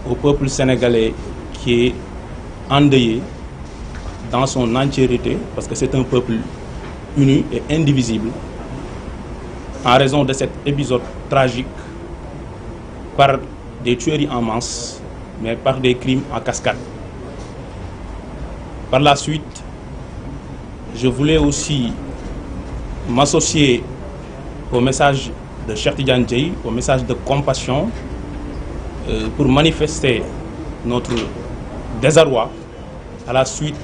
au peuple sénégalais qui est endeuillé dans son entièreté, parce que c'est un peuple uni et indivisible, en raison de cet épisode tragique, par des tueries en masse, mais par des crimes en cascade. Par la suite, je voulais aussi m'associer au message de Cheikh Tidiane Dièye, au message de compassion, pour manifester notre désarroi à la suite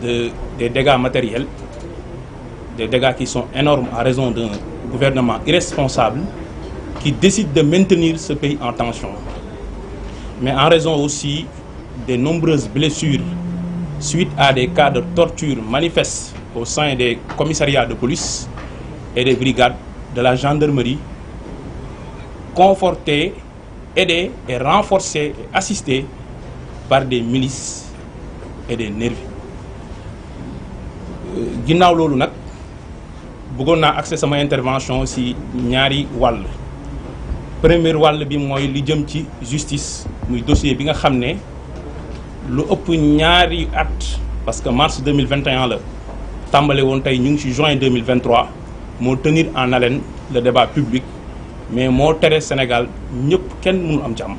des dégâts matériels, des dégâts qui sont énormes à raison d'un gouvernement irresponsable qui décide de maintenir ce pays en tension. Mais en raison aussi des nombreuses blessures suite à des cas de torture manifestes au sein des commissariats de police et des brigades de la gendarmerie, confortés, aidés et renforcés et assistés par des milices et des nervis. Ginnaaw loolu nag bëggoon naa accès sama intervention ci ñaari wàll. Premier wàll bi mooy li jëm ci justice, muy dossier bi nga xam ne lu ëpp ñaari at, parce que mars 2021 la tàmbale woon, tey ñu ngi ci juin 2023, moo tenir en haleine le débat public, mais moo tere Sénégal ñëpp kenn mënu am jàmm.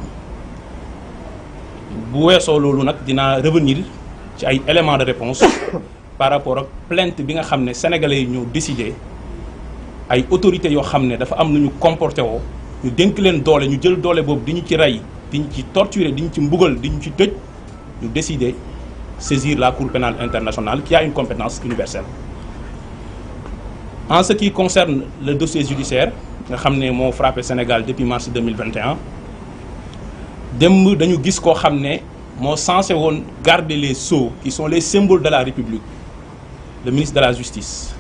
Bu weesoo loolu nag dinaa revenir ci ay éléments de réponse par rapport ak plainte bi nga xam ne sénégalais yi ñoo décidé, ay autorités yoo xam ne dafa am nu ñu comporté woo, ñu dénk leen doole, ñu jël doole boobu di ñu ci rey, di ñu ci torturer, di ñu ci mbugal, di ñu ci tëj, ñu décidé saisir la Cour pénale internationale qui a une compétence universelle. En ce qui concerne le dossier judiciaire nga xam ne moo frappé Sénégal depuis mars 2021, démb dañu gis koo xam ne moo censé woon garder les sceaux qui sont les symboles de la République, le ministre de la Justice.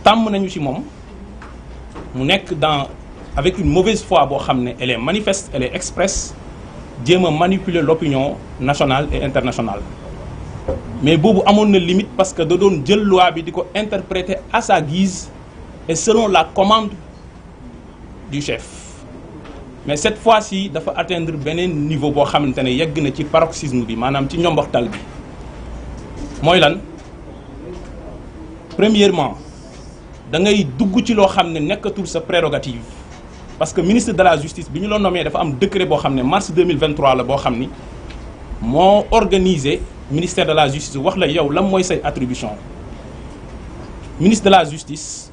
Tàmm nañu ci moom mu nekk avec une mauvaise foi boo xam ne elle est manifeste, elle est expresse, jéem a manipuler l'opinion nationale et internationale. Mais boobu amoon na limite parce que da doon jël loi bi di ko interpréter à sa guise et selon la commande du chef. Mais cette fois-ci dafa atteindre beneen niveau boo xamante ne yegg na ci paroxysme bi, maanaam ci ñomboxtal bi. Mooy lan? Premièrement, da ngay dugg ci loo xam ne nekkatul sa prérogative, parce que ministre de la justice bi ñu la nommé dafa am décret boo xam ne mars 2023 la boo xam ni moo organisé ministère de la justice wax la yow lan mooy say attribution. Ministre de la justice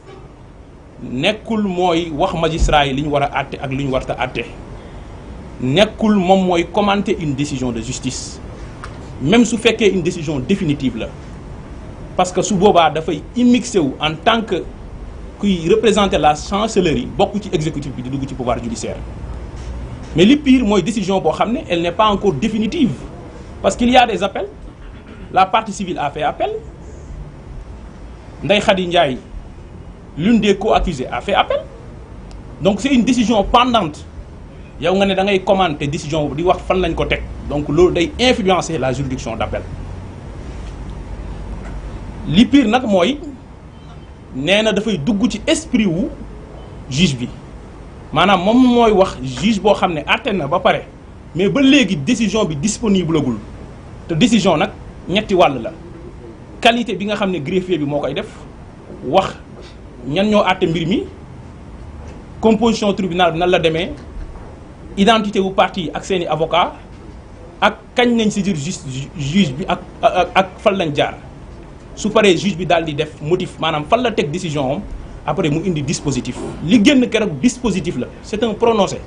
nekkul mooy wax magistrat yi li ñu war a àtte ak li ñu warta àtte, nekkul moom mooy commenter une décision de justice, même su fekkee une décision définitive la, parce que su boobaa dafay immixé wu en tant que kuy représenter la chancellerie, bokk ci exécutif bi di dugg ci pouvoir judiciaire. Mais li pire mooy décision boo xam ne elle n'est pas encore définitive, parce qu'il y a des appels. La partie civile a fait appel. Ndeye Khady Ndiaye, l'une des co-accusées, a fait appel. Donc c'est une décision pendante. yow nga ne da ngay commenter décision di wax fan lañ ko teg, donc loolu day influencer la juridiction d'appel. Li pire nag mooy nee na dafay dugg ci esprit wu juge bi, maanaam moom mooy wax juge boo xam ne àtte na ba pare, mais ba léegi décision bi disponible gul. te décision nag ñetti wàll la: qualité bi nga xam ne greffier bi moo koy def, wax ñan ñoo àtte mbir mi, composition tribunal bi nan la demee, identité wu partie ak seeni avocat, ak kañ nañ saisir juge bi ak fan lañ jaar. Su paree juge bi daal di def motif, maanaam fan la teg décision am, après mu indi dispositif. Li génn keroog dispositif la, c'est un prononcé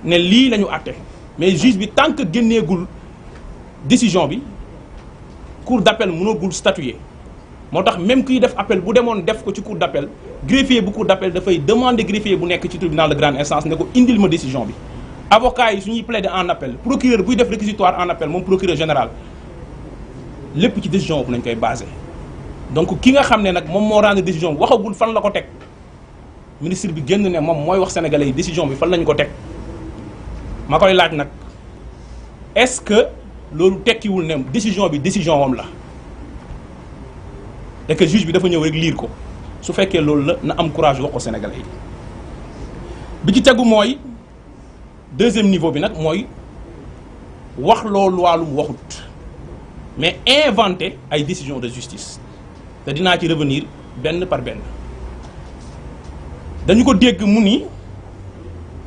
ne lii la ñu àtte, mais juge bi tant que génneegul décision bi, cour d'appel mënagul statuer. moo tax même kuy def appel bu demoon def ko ci cour d'appel, greffier bu cour d'appel dafay demander greffier bu nekk ci tribunal de grande instance ne ko indil ma décision bi. Avocat yi su ñuy plaider en appel, procureur buy def réquisitoire en appel, moom procureur général, lépp ci décision bu nañ koy basé. Donc ki nga xam ne nag moom moo rendre décision waxagul fan la ko teg, ministre bi génn ne moom mooy wax sénégalais yi décision bi fan lañ ko teg. ma koy laaj nag, est-ce que loolu tekkiwul ne décision bi décision wam la et que juge bi dafa ñëw rek lire ko? su fekkee loolu la na am courage wax ko sénégalais yi. bi ci tegu mooy deuxième niveau bi nag mooy wax loolu wàllum waxut mais inventer ay décisions de justice te dinaa ci revenir benn par benn. dañu ko dégg mu ni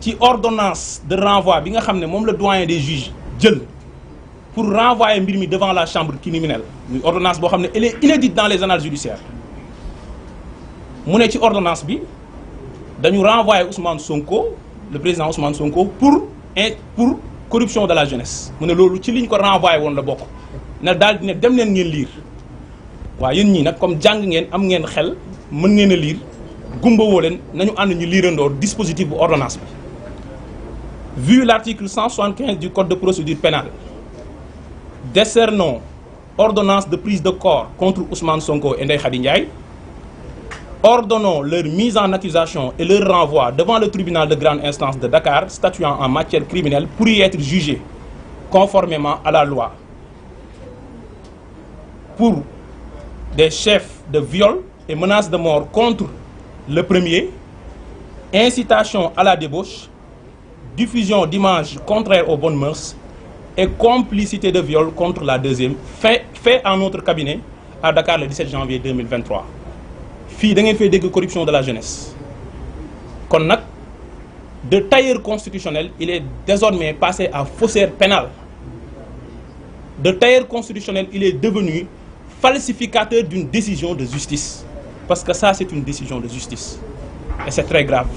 ci ordonnance de renvoi bi nga xam ne moom la doyen des juges jël pour renvoyer mbir mi devant la chambre criminelle muy ordonnance boo xam ne elle est inédite dans les annales judiciaires mu ne ci ordonnance bi dañu renvoyer Ousmane Sonko le président Ousmane Sonko pour corruption de la jeunesse mu ne loolu ci liñ ko renvoyer woon la bokk ne daal di ne dem leen ngeen lire waaw yéen ñii nag comme jàng ngeen am ngeen xel mën ngeen a lire gumba woo leen nañu ànd ñu liirandoor dispositif bu ordonnance bi. Vu l'article 175 du code de procédure pénale décernant ordonnance de prise de corps contre Ousmane Sonko et Ndeye Khady Ndiaye, ordonnons leur mise en accusation et leur renvoi devant le tribunal de grande instance de Dakar statuant en matière criminelle pour y être jugés conformément à la loi pour des chefs de viol et menaces de mort contre le premier, incitation à la débauche, diffusion d'images contraires aux bonnes mœurs et complicité de viol contre la deuxième, fait en notre cabinet à Dakar le 17 janvier 2023. fii da ngeen fay dégg corruption de la jeunesse kon nag de tailleur constitutionnel il est désormais passé à faussaire pénal. De tailleur constitutionnel il est devenu falsificateur d'une décision de justice parce que ça c'est une décision de justice et c'est très grave.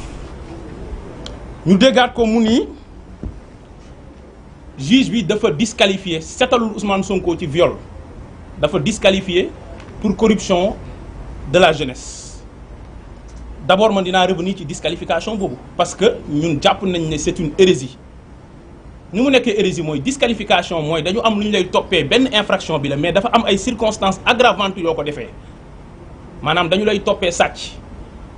ñu déggaat ko mu ni juge bi dafa disqualifier setalul Ousmane Sonko ci viol dafa disqualifier pour corruption de la jeunesse. D'abord man dinaa revenir ci disqualification boobu parce que ñun jàpp nañ ne c'est une hérésie. ni mu nekkee hérésie mooy disqualification mooy dañu am lu ñu lay toppee benn infraction bi la mais dafa am ay circonstances aggravantes yoo ko defee maanaam dañu lay toppee sàcc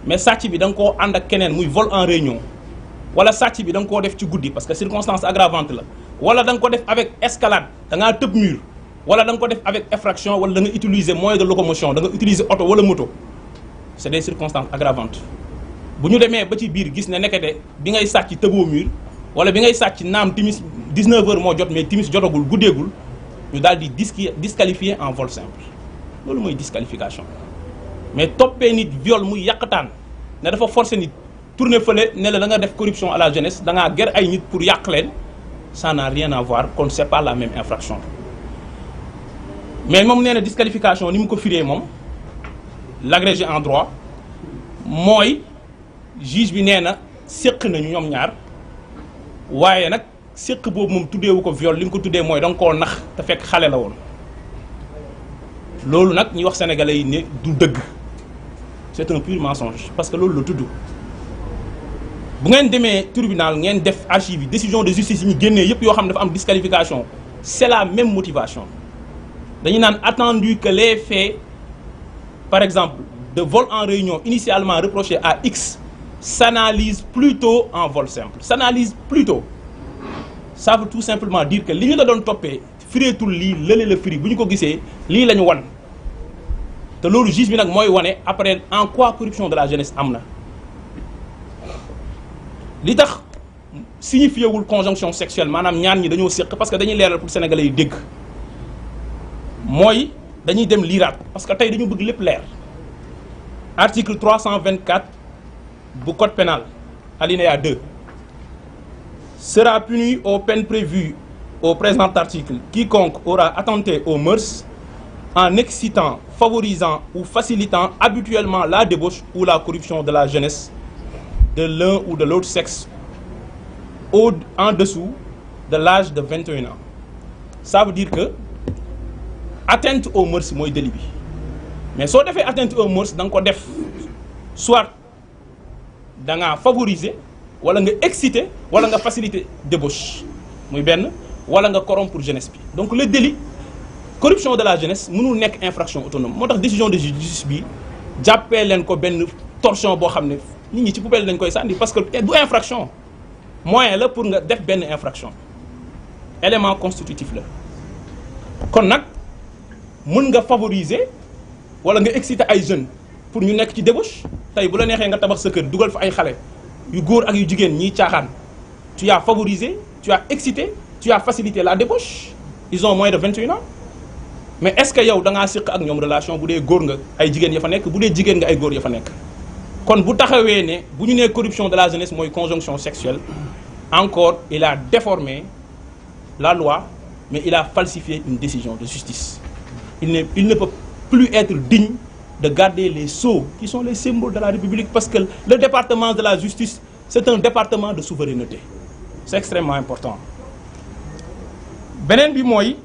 mais sàcc bi da nga koo ànd ak keneen muy vol en réunion wala sàcc bi da nga koo def ci guddi parce que circonstance aggravante la wala da nga ko def avec escalade da ngaa tëb mur wala da nga ko def avec effraction wala da nga utiliser moyen de locomotion da nga utiliser oto wala moto c'est des circonstances aggravantes bu ñu demee ba ci biir gis ne nekkete bi ngay sàcc tëboo mur wala bi ngay sàcc naam timis 19h moo jot mais timis jotagul guddeegul ñu daal di disqualifier en vol simple loolu mooy disqualification mais toppee nit viol muy yàqtaan ne dafa forcer nit tourner fële ne la da nga def corruption à la jeunesse da ngaa ger ay nit pour yàq leen ça n'a rien à voir kon c'est pas la même infraction mais moom nee na disqualification ni mu ko firee moom l'agrégé en droit mooy juge bi nee na séq nañu ñoom ñaar waaye nag séq boobu moom tuddeewu ko viol li mu ko tuddee mooy da nga koo nax te fekk xale la woon loolu nag ñuy wax sénégalais yi ne du dëgg c'est un pur mensonge parce que loolu la tudd bu ngeen demee tribunal ngeen def archive yi décision de justice yi ñu génnee yépp yoo xam ne dafa am disqualification c'est la même motivation dañu naan attendu que les faits par exemple de vol en réunion initialement reproché à X s'analyse plutôt en vol simple s'analyse plutôt ça veut tout simplement dire que li ñu la doon toppee fireetul lii lële la firi bu ñu ko gisee lii la ñu wan te loolu juge bi nag mooy wane après en quoi corruption de la jeunesse am na li tax signifié wul conjonction sexuelle maanaam ñaar ñi dañoo séq parce que dañuy leeral pour sénégalais yi dégg mooy dañuy dem liiraat parce que tey dañu bëgg lépp leer article 324 bu code pénal alinéa 2 sera puni aux peines prévues au présent article quiconque aura attenté aux mœurs en excitant, favorisant ou facilitant habituellement la débauche ou la corruption de la jeunesse de l'un ou de l'autre sexe en dessous de l'âge de 21 ans. Ça veut dire que atteinte aux mœurs mooy délit bi mais soo defee atteinte aux mœurs da nga ko def soit da ngaa favoriser wala nga exciter wala nga faciliter débauche muy benn wala nga corrompre pour jeunesse bi donc le délit corruption de la jeunesse mënul nekk infraction autonome moo tax décision de justice bi jàppee leen ko benn torchon boo xam ne nit ñi ci poubelle dañ koy sànni parce que du infraction moyen la pour nga def benn infraction élément constitutif la kon nag mën nga favoriser wala nga exciter ay jeunes pour ñu nekk ci débauche tey bu la neexee nga tabax sa kër dugal fa ay xale yu góor ak yu jigéen ñiy caaxaan tu as favorisé, tu as excité, tu as facilité la débauche. Ils ont moins de 21 ans. Mais est-ce que yow da ngaa siq ak ñoom relation bu dee góor nga ay jigéen ya fa nekk bu dee jigéen nga ay góor ya fa nekk kon bu taxawee ne bu ñu nee corruption de la jeunesse mooy conjonction sexuelle encore il a déformé la loi mais il a falsifié une décision de justice. Il ne peut plus être digne de garder les sceaux qui sont les symboles de la République parce que le département de la justice c'est un département de souveraineté. C'est extrêmement important. Beneen bi mooy